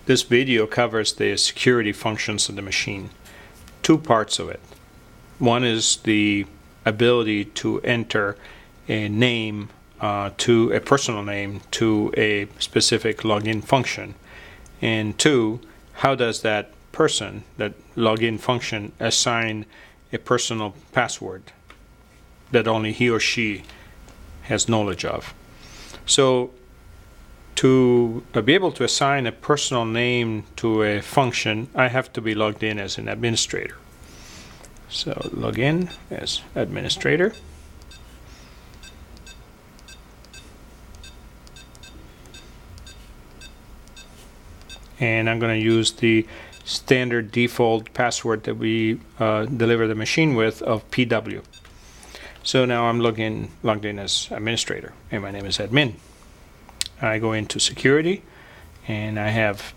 This video covers the security functions of the machine. Two parts of it. One is the ability to enter a name to a personal name to a specific login function. And two, how does that person, that login function, assign a personal password that only he or she has knowledge of. So to be able to assign a personal name to a function, I have to be logged in as an administrator. So log in as administrator. And I'm going to use the standard default password that we deliver the machine with of PW. So now I'm logged in as administrator, and my name is admin. I go into security, and I have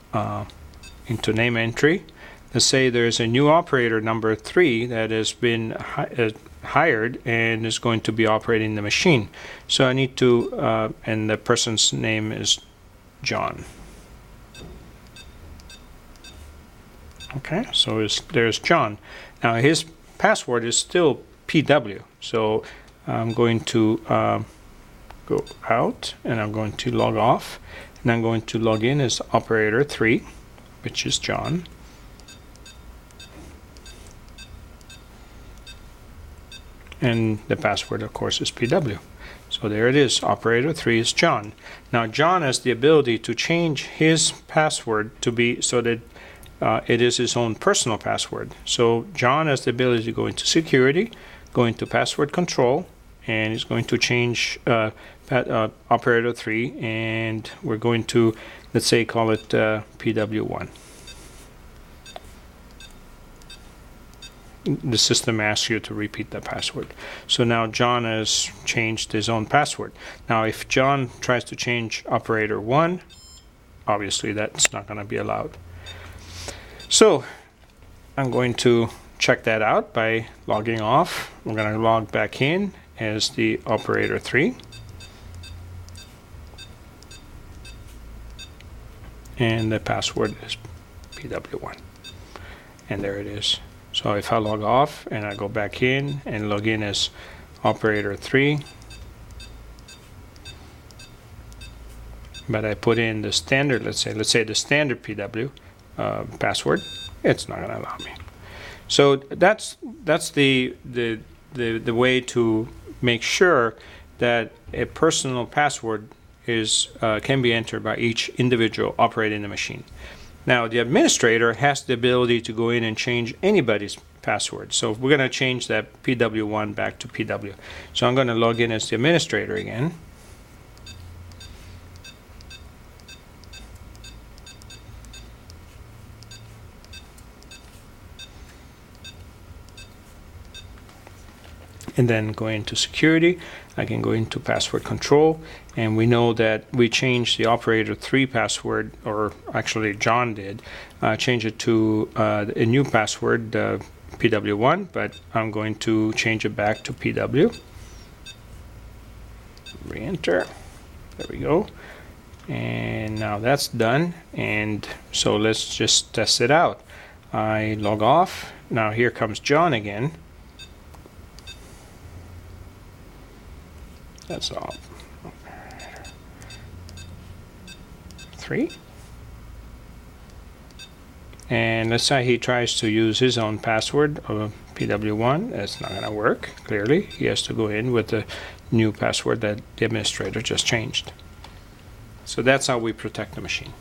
into name entry. Let's say there's a new operator number 3 that has been hired and is going to be operating the machine. So I need to, and the person's name is John. Okay, so there's John. Now his password is still PW. So I'm going to go out, and I'm going to log off, and I'm going to log in as operator 3, which is John. And the password, of course, is PW. So there it is. Operator 3 is John. Now John has the ability to change his password to be so that it is his own personal password. So John has the ability to go into security, go into password control, and he's going to change operator 3, and we're going to, let's say, call it PW1. The system asks you to repeat the password. So now John has changed his own password. Now if John tries to change operator 1, obviously that's not going to be allowed. So I'm going to check that out by logging off. We're going to log back in as the operator 3. And the password is PW1. And there it is. So if I log off and I go back in and log in as operator 3, but I put in the standard, let's say the standard PW password, it's not going to allow me. So that's the way to make sure that a personal password is can be entered by each individual operating the machine. Now the administrator has the ability to go in and change anybody's password. So we're going to change that PW1 back to PW. So I'm going to log in as the administrator again. And then go into security. I can go into password control, and we know that we changed the operator 3 password, or actually John did, change it to a new password, PW1, but I'm going to change it back to PW. Re-enter. There we go. And now that's done. And so let's just test it out. I log off. Now here comes John again. That's all. 3. And let's say he tries to use his own password of PW1. That's not going to work, clearly. He has to go in with the new password that the administrator just changed. So that's how we protect the machine.